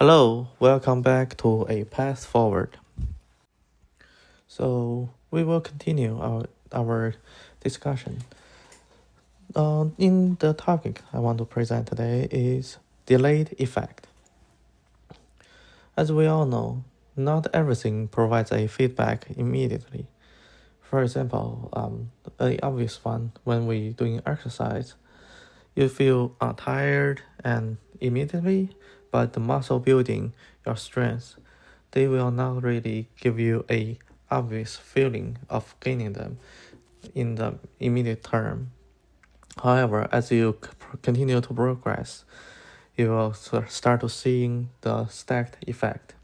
Hello, welcome back to A Path Forward. So we will continue our discussion. In the topic I want to present today is delayed effect. As we all know, not everything provides a feedback immediately. For example, an obvious one when we doing exercise, you feel tired and immediately, but the muscle building your strength, they will not really give you a obvious feeling of gaining them in the immediate term. However, as you continue to progress, you will start to seeing the stacked effect.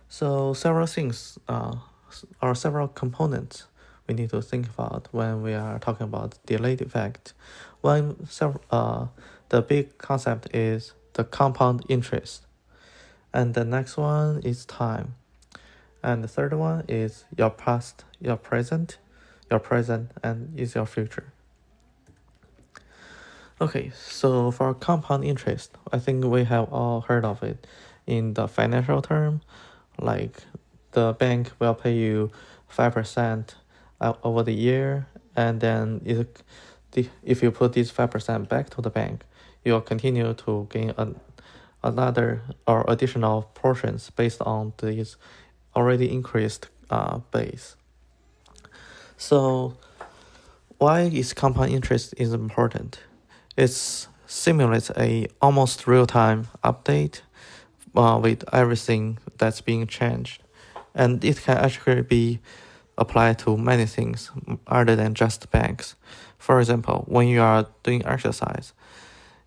So several things or several components we need to think about when we are talking about delayed effect. The big concept is the compound interest, and the next one is time, and the third one is your past, your present, and is your future. Okay, so for compound interest, I think we have all heard of it in the financial term, like the bank will pay you 5% over the year, and then if you put this 5% back to the bank, you'll continue to gain another or additional portions based on this already increased base. So why is compound interest is important? It simulates a almost real-time update with everything that's being changed, and it can actually be applied to many things other than just banks. For example, when you are doing exercise,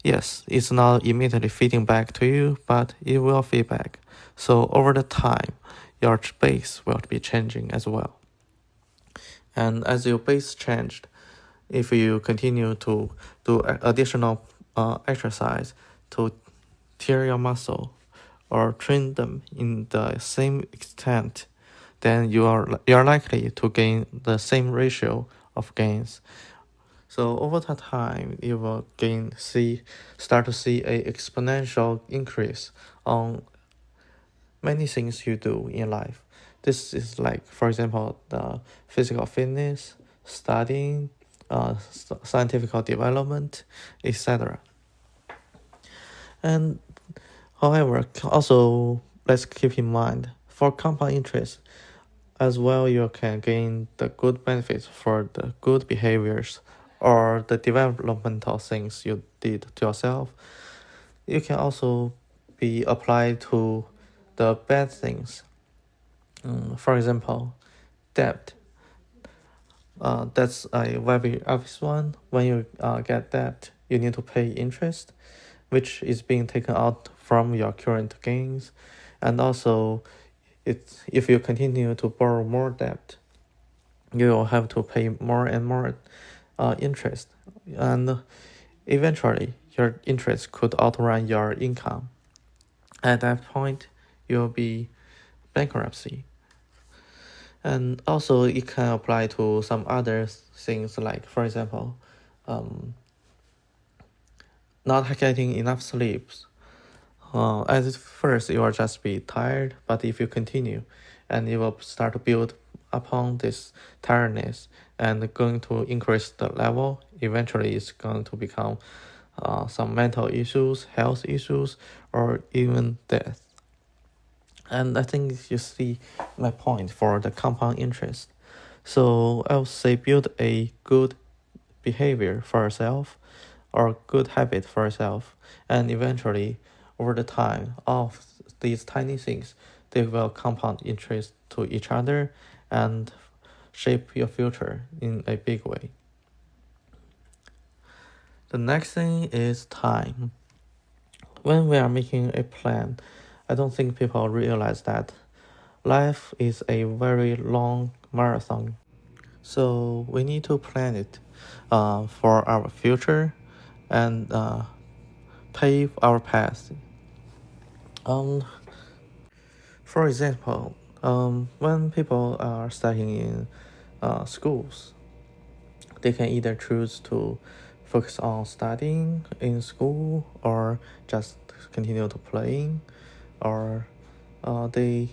yes, it's not immediately feeding back to you, but it will feed back. So over the time, your base will be changing as well. And as your base changed, if you continue to do additional exercise to tear your muscle or train them in the same extent, then you're likely to gain the same ratio of gains. So over the time, you will start to see a exponential increase on many things you do in life. This is like, for example, the physical fitness, studying, scientific development, etc. And however, also let's keep in mind for compound interest as well, you can gain the good benefits for the good behaviors or the developmental things you did to yourself. You can also be applied to the bad things. For example, debt. That's a very obvious one. When you get debt, you need to pay interest, which is being taken out from your current gains. And also, if you continue to borrow more debt, you will have to pay more and more interest. And eventually, your interest could outrun your income. At that point, you'll be bankruptcy. And also, it can apply to some other things, like, for example, not getting enough sleeps. At first, you will just be tired, but if you continue, and you will start to build upon this tiredness and going to increase the level, eventually it's going to become some mental issues, health issues, or even death. And I think you see my point for the compound interest. So I would say build a good behavior for yourself or good habit for yourself, and eventually over the time of these tiny things, they will compound interest to each other and shape your future in a big way. The next thing is time. When we are making a plan, I don't think people realize that life is a very long marathon. So we need to plan it for our future and pave our path. For example, when people are studying in schools, they can either choose to focus on studying in school or just continue to playing, or they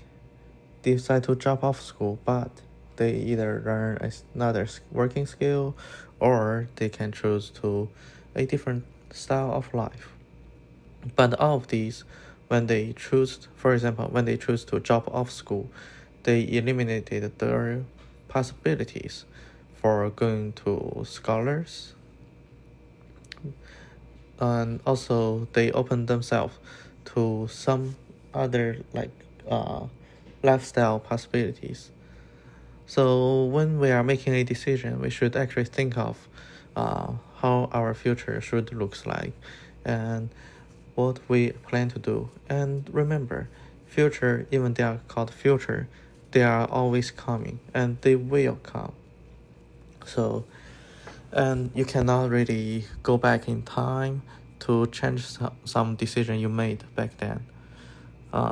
decide to drop off school, but they either learn another working skill or they can choose to a different style of life. But all of these, when they choose, for example, when they choose to drop off school, they eliminated their possibilities for going to scholars, and also they open themselves to some other lifestyle possibilities. So when we are making a decision, we should actually think of how our future should looks like and what we plan to do. And remember, future, even they are called future, they are always coming and they will come. So, and you cannot really go back in time to change some decision you made back then.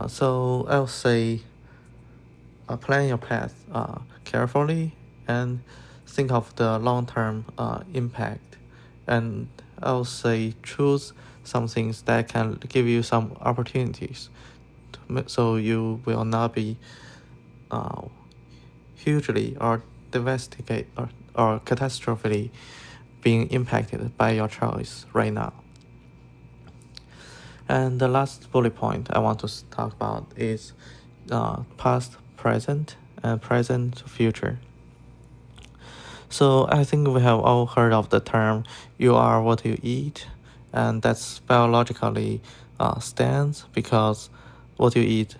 So I'll say plan your path carefully and think of the long-term impact. And I'll say choose some things that can give you some opportunities so you will not be hugely or devastate or catastrophically being impacted by your choice right now. And the last bullet point I want to talk about is past, present, and present to future. So I think we have all heard of the term "you are what you eat," and that's biologically stands because what you eat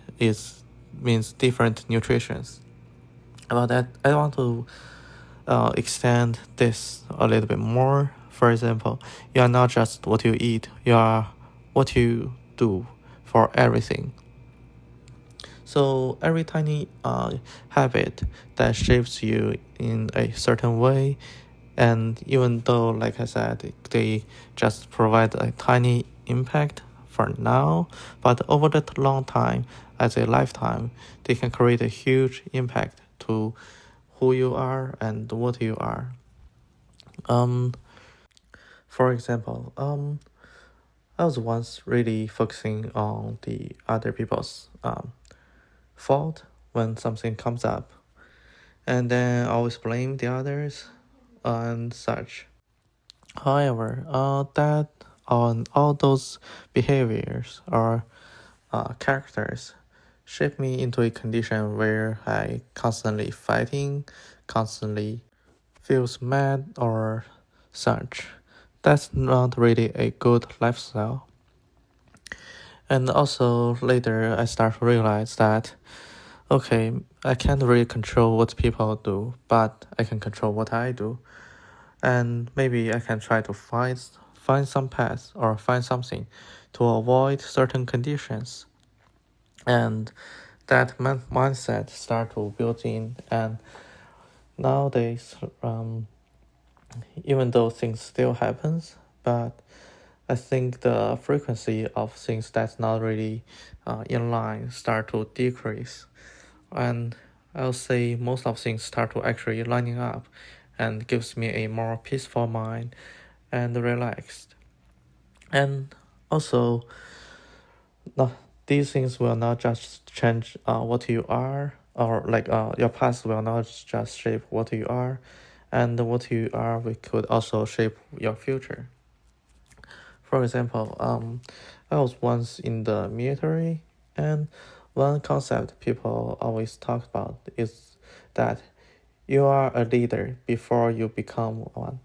means different nutritions. About that, I want to extend this a little bit more. For example, you are not just what you eat; you are what you do for everything. So every tiny habit that shapes you in a certain way, and even though, like I said, they just provide a tiny impact for now, but over the long time, as a lifetime, they can create a huge impact to who you are and what you are. For example, I was once really focusing on the other people's fault when something comes up, and then always blame the others and such. However, that on all those behaviors or characters shape me into a condition where I constantly fighting, constantly feels mad or such. That's not really a good lifestyle. And also later I start to realize that okay, I can't really control what people do, but I can control what I do. And maybe I can try to find some path or find something to avoid certain conditions. And that mindset start to build in. And nowadays, even though things still happens, but I think the frequency of things that's not really in line start to decrease. And I'll say most of things start to actually lining up and gives me a more peaceful mind and relaxed. And also, no, these things will not just change what you are, or your past will not just shape what you are, and what you are we could also shape your future. For example, I was once in the military, and one concept people always talk about is that you are a leader before you become one.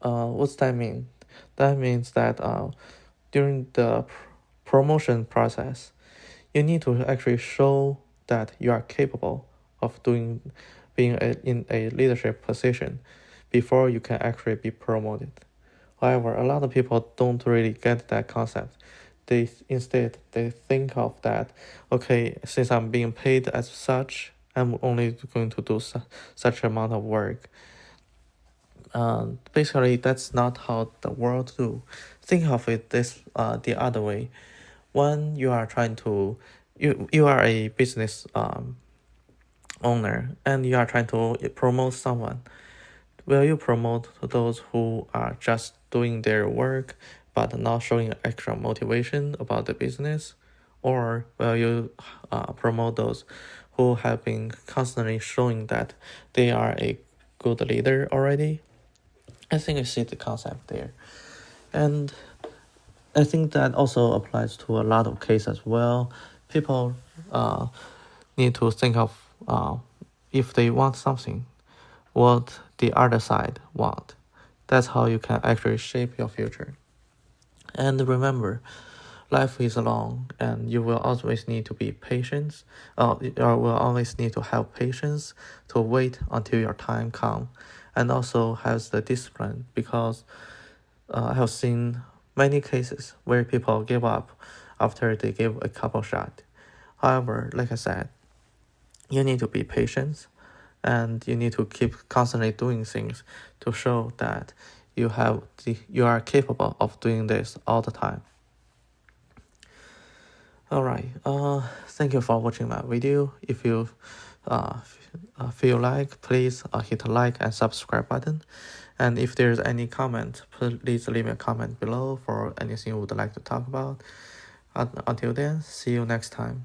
What's that mean? That means that during the promotion process, you need to actually show that you are capable of in a leadership position before you can actually be promoted. However, a lot of people don't really get that concept. They think of that, okay, since I'm being paid as such, I'm only going to do such amount of work. Basically, that's not how the world do. Think of it this the other way. When you are trying to, you are a business owner and you are trying to promote someone. will you promote those who are just doing their work but not showing extra motivation about the business? Or will you promote those who have been constantly showing that they are a good leader already? I think you see the concept there. And I think that also applies to a lot of cases as well. People need to think of if they want something, what the other side want. That's how you can actually shape your future. And remember, life is long, and you will always need to be patient. You will always need to have patience to wait until your time comes, and also has the discipline, because I have seen many cases where people give up after they give a couple shots. However, like I said, you need to be patient, and you need to keep constantly doing things to show that you are capable of doing this all the time. Alright, thank you for watching my video. If you feel like, please hit the like and subscribe button. And if there's any comment, please leave a comment below for anything you would like to talk about. Until then, see you next time.